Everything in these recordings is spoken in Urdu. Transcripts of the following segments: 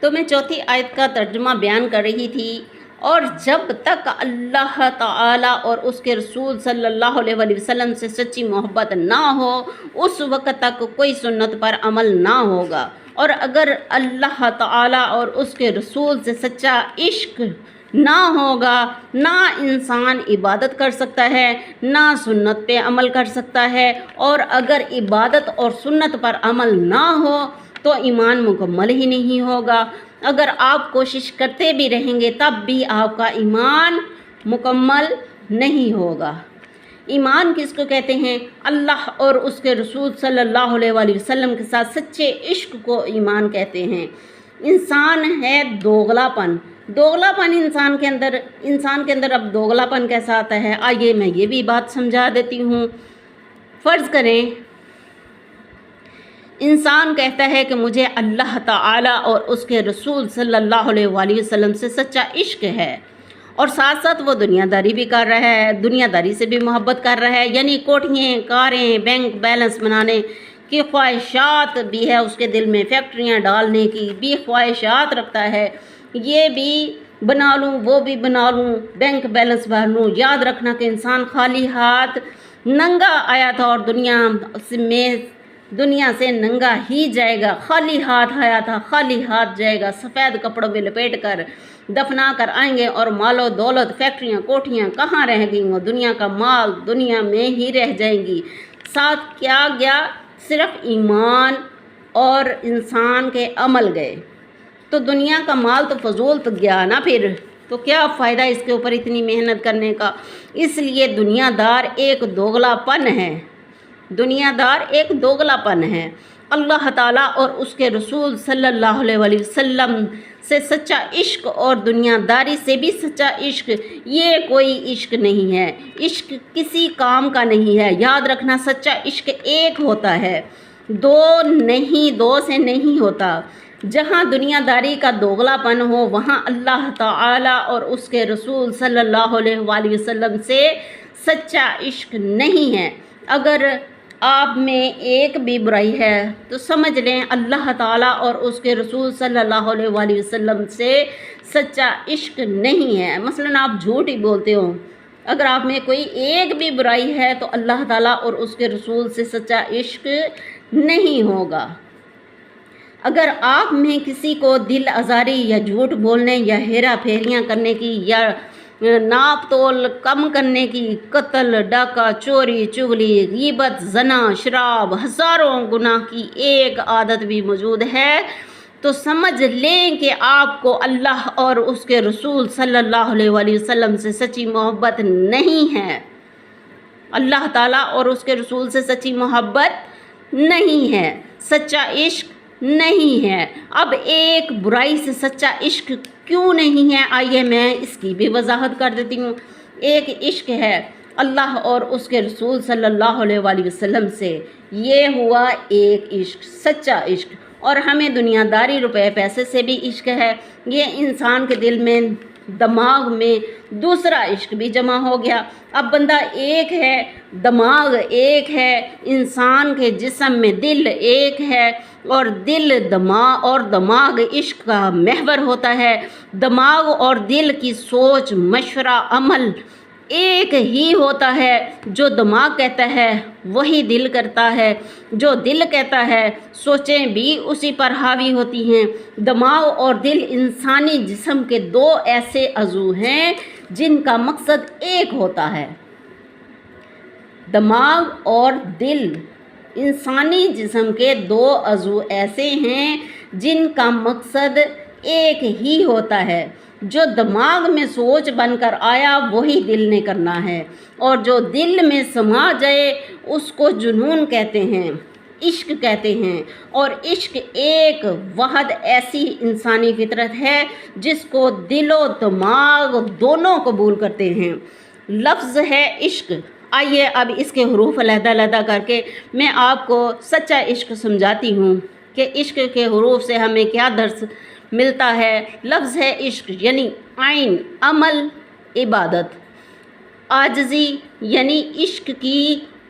تو میں چوتھی آیت کا ترجمہ بیان کر رہی تھی، اور جب تک اللہ تعالیٰ اور اس کے رسول صلی اللہ علیہ وآلہ وسلم سے سچی محبت نہ ہو، اس وقت تک کوئی سنت پر عمل نہ ہوگا۔ اور اگر اللہ تعالیٰ اور اس کے رسول سے سچا عشق نہ ہوگا، نہ انسان عبادت کر سکتا ہے، نہ سنت پہ عمل کر سکتا ہے، اور اگر عبادت اور سنت پر عمل نہ ہو تو ایمان مکمل ہی نہیں ہوگا۔ اگر آپ کوشش کرتے بھی رہیں گے تب بھی آپ کا ایمان مکمل نہیں ہوگا۔ ایمان کس کو کہتے ہیں؟ اللہ اور اس کے رسول صلی اللہ علیہ وآلہ وسلم کے ساتھ سچے عشق کو ایمان کہتے ہیں۔ انسان ہے دوغلا پن انسان کے اندر اب دوغلا پن کیسا آتا ہے؟ آئیے میں یہ بھی بات سمجھا دیتی ہوں۔ فرض کریں انسان کہتا ہے کہ مجھے اللہ تعالیٰ اور اس کے رسول صلی اللہ علیہ وآلہ وسلم سے سچا عشق ہے، اور ساتھ ساتھ وہ دنیا داری بھی کر رہا ہے، دنیا داری سے بھی محبت کر رہا ہے، یعنی کوٹھیاں، کاریں، بینک بیلنس بنانے کی خواہشات بھی ہے اس کے دل میں، فیکٹریاں ڈالنے کی بھی خواہشات رکھتا ہے، یہ بھی بنا لوں وہ بھی بنا لوں، بینک بیلنس بھر لوں۔ یاد رکھنا کہ انسان خالی ہاتھ ننگا آیا تھا اور دنیا سے ننگا ہی جائے گا، خالی ہاتھ آیا تھا خالی ہاتھ جائے گا، سفید کپڑوں میں لپیٹ کر دفنا کر آئیں گے، اور مال و دولت، فیکٹریاں، کوٹھیاں کہاں رہ گئیں؟ وہ دنیا کا مال دنیا میں ہی رہ جائیں گی۔ ساتھ کیا گیا؟ صرف ایمان اور انسان کے عمل گئے، تو دنیا کا مال تو فضول تو گیا نا، پھر تو کیا فائدہ اس کے اوپر اتنی محنت کرنے کا؟ اس لیے دنیا دار ایک دوغلا پن ہے۔ اللہ تعالیٰ اور اس کے رسول صلی اللہ علیہ وآلہ وسلم سے سچا عشق اور دنیا داری سے بھی سچا عشق، یہ کوئی عشق نہیں ہے، عشق کسی کام کا نہیں ہے۔ یاد رکھنا سچا عشق ایک ہوتا ہے، دو سے نہیں ہوتا۔ جہاں دنیا داری کا دوغلا پن ہو وہاں اللہ تعالیٰ اور اس کے رسول صلی اللہ علیہ وآلہ وسلم سے سچا عشق نہیں ہے۔ اگر آپ میں ایک بھی برائی ہے تو سمجھ لیں اللہ تعالیٰ اور اس کے رسول صلی اللہ علیہ وآلہ وسلم سے سچا عشق نہیں ہے۔ مثلاً آپ جھوٹ ہی بولتے ہو، اگر آپ میں کوئی ایک بھی برائی ہے تو اللہ تعالیٰ اور اس کے رسول سے سچا عشق نہیں ہوگا۔ اگر آپ میں کسی کو دل آزاری یا جھوٹ بولنے یا ہیرا پھیریاں کرنے کی یا ناپ تول کم کرنے کی، قتل، ڈاکہ، چوری، چغلی، غیبت، زنا، شراب، ہزاروں گناہ کی ایک عادت بھی موجود ہے تو سمجھ لیں کہ آپ کو اللہ اور اس کے رسول صلی اللہ علیہ وآلہ وسلم سے سچی محبت نہیں ہے، اللہ تعالیٰ اور اس کے رسول سے سچی محبت نہیں ہے، سچا عشق نہیں ہے۔ اب ایک برائی سے سچا عشق کیوں نہیں ہے؟ آئیے میں اس کی بھی وضاحت کر دیتی ہوں۔ ایک عشق ہے اللہ اور اس کے رسول صلی اللہ علیہ وآلہ وسلم سے، یہ ہوا ایک عشق، سچا عشق۔ اور ہمیں دنیا داری، روپے پیسے سے بھی عشق ہے، یہ انسان کے دل میں، دماغ میں دوسرا عشق بھی جمع ہو گیا۔ اب بندہ ایک ہے، دماغ ایک ہے، انسان کے جسم میں دل ایک ہے، اور دماغ عشق کا محور ہوتا ہے۔ دماغ اور دل کی سوچ، مشورہ، عمل ایک ہی ہوتا ہے۔ جو دماغ کہتا ہے وہی دل کرتا ہے، جو دل کہتا ہے سوچیں بھی اسی پر حاوی ہوتی ہیں۔ دماغ اور دل انسانی جسم کے دو ایسے عضو ہیں جن کا مقصد ایک ہوتا ہے۔ دماغ اور دل انسانی جسم کے دو عضو ایسے ہیں جن کا مقصد ایک ہی ہوتا ہے۔ جو دماغ میں سوچ بن کر آیا وہی دل نے کرنا ہے، اور جو دل میں سما جائے اس کو جنون کہتے ہیں، عشق کہتے ہیں۔ اور عشق ایک واحد ایسی انسانی فطرت ہے جس کو دل و دماغ دونوں قبول کرتے ہیں۔ لفظ ہے عشق۔ آئیے اب اس کے حروف علیحدہ علیحدہ کر کے میں آپ کو سچا عشق سمجھاتی ہوں کہ عشق کے حروف سے ہمیں کیا درس ملتا ہے۔ لفظ ہے عشق یعنی عین، عمل، عبادت۔ عاجزی یعنی عشق کی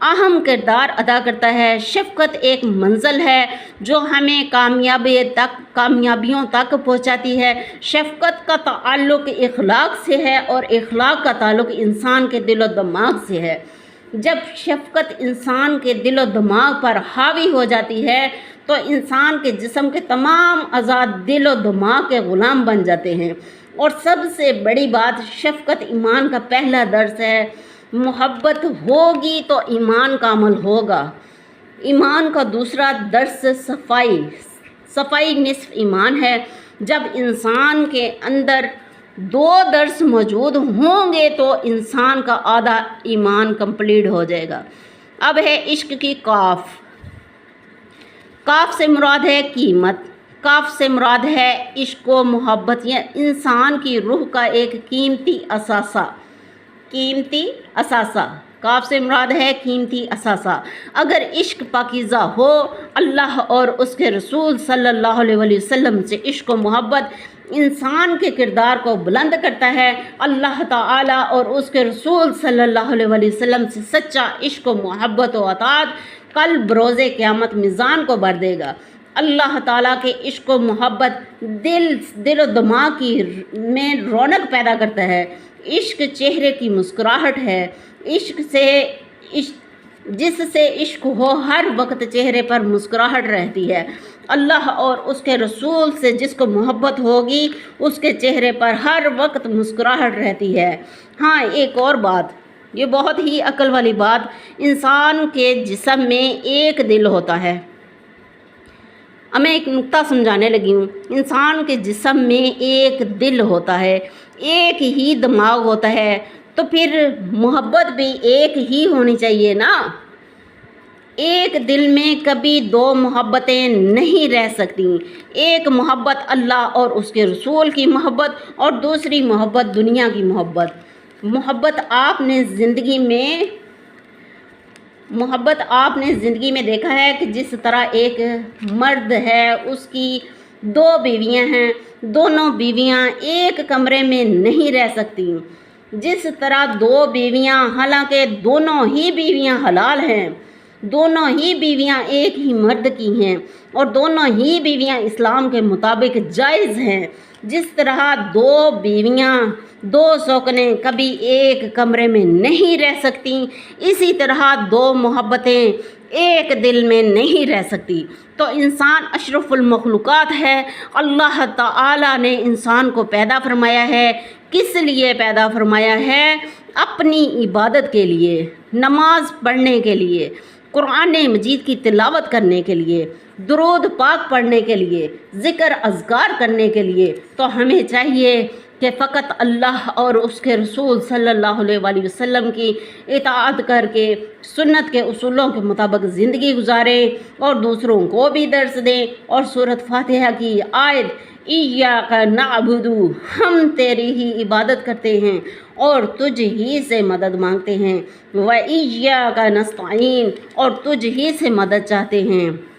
اہم کردار ادا کرتا ہے۔ شفقت ایک منزل ہے جو ہمیں کامیابیوں تک پہنچاتی ہے۔ شفقت کا تعلق اخلاق سے ہے اور اخلاق کا تعلق انسان کے دل و دماغ سے ہے۔ جب شفقت انسان کے دل و دماغ پر حاوی ہو جاتی ہے تو انسان کے جسم کے تمام اعضاء دل و دماغ کے غلام بن جاتے ہیں۔ اور سب سے بڑی بات، شفقت ایمان کا پہلا درس ہے۔ محبت ہوگی تو ایمان کا عمل ہوگا۔ ایمان کا دوسرا درس صفائی نصف ایمان ہے۔ جب انسان کے اندر دو درس موجود ہوں گے تو انسان کا آدھا ایمان کمپلیٹ ہو جائے گا۔ اب ہے عشق کی کاف سے مراد ہے قیمت، کاف سے مراد ہے عشق و محبت، یہ انسان کی روح کا ایک قیمتی اثاثہ، کاف سے مراد ہے قیمتی اثاثہ۔ اگر عشق پاکیزہ ہو، اللہ اور اس کے رسول صلی اللہ علیہ وسلم سے عشق و محبت انسان کے کردار کو بلند کرتا ہے۔ اللہ تعالیٰ اور اس کے رسول صلی اللہ علیہ وسلم سے سچا عشق و محبت و اطاعت کل بروز قیامت میزان کو بھر دے گا۔ اللہ تعالیٰ کے عشق و محبت دل و دماغ میں رونق پیدا کرتا ہے۔ عشق چہرے کی مسکراہٹ ہے۔ جس سے عشق ہو ہر وقت چہرے پر مسکراہٹ رہتی ہے۔ اللہ اور اس کے رسول سے جس کو محبت ہوگی اس کے چہرے پر ہر وقت مسکراہٹ رہتی ہے۔ ہاں، ایک اور بات، یہ بہت ہی عقل والی بات، انسان کے جسم میں ایک دل ہوتا ہے۔ اب میں ایک نقطہ سمجھانے لگی ہوں۔ انسان کے جسم میں ایک دل ہوتا ہے، ایک ہی دماغ ہوتا ہے، تو پھر محبت بھی ایک ہی ہونی چاہیے نا۔ ایک دل میں کبھی دو محبتیں نہیں رہ سکتی۔ ایک محبت اللہ اور اس کے رسول کی محبت اور دوسری محبت دنیا کی محبت۔ محبت آپ نے زندگی میں دیکھا ہے کہ جس طرح ایک مرد ہے، اس کی دو بیویاں ہیں، دونوں بیویاں ایک کمرے میں نہیں رہ سکتی۔ جس طرح دو بیویاں، حالانکہ دونوں ہی بیویاں حلال ہیں، دونوں ہی بیویاں ایک ہی مرد کی ہیں اور دونوں ہی بیویاں اسلام کے مطابق جائز ہیں، جس طرح دو بیویاں، دو سوکنے کبھی ایک کمرے میں نہیں رہ سکتی، اسی طرح دو محبتیں ایک دل میں نہیں رہ سکتی۔ تو انسان اشرف المخلوقات ہے۔ اللہ تعالیٰ نے انسان کو پیدا فرمایا ہے۔ کس لیے پیدا فرمایا ہے؟ اپنی عبادت کے لیے، نماز پڑھنے کے لیے، قرآن مجید کی تلاوت کرنے کے لیے، درود پاک پڑھنے کے لیے، ذکر اذکار کرنے کے لیے۔ تو ہمیں چاہیے کہ فقط اللہ اور اس کے رسول صلی اللہ علیہ وسلم کی اطاعت کر کے سنت کے اصولوں کے مطابق زندگی گزاریں اور دوسروں کو بھی درس دیں۔ اور سورۃ فاتحہ کی آیت ایاک نعبد، ہم تیری ہی عبادت کرتے ہیں اور تجھ ہی سے مدد مانگتے ہیں، و ایاک نستعین، اور تجھ ہی سے مدد چاہتے ہیں۔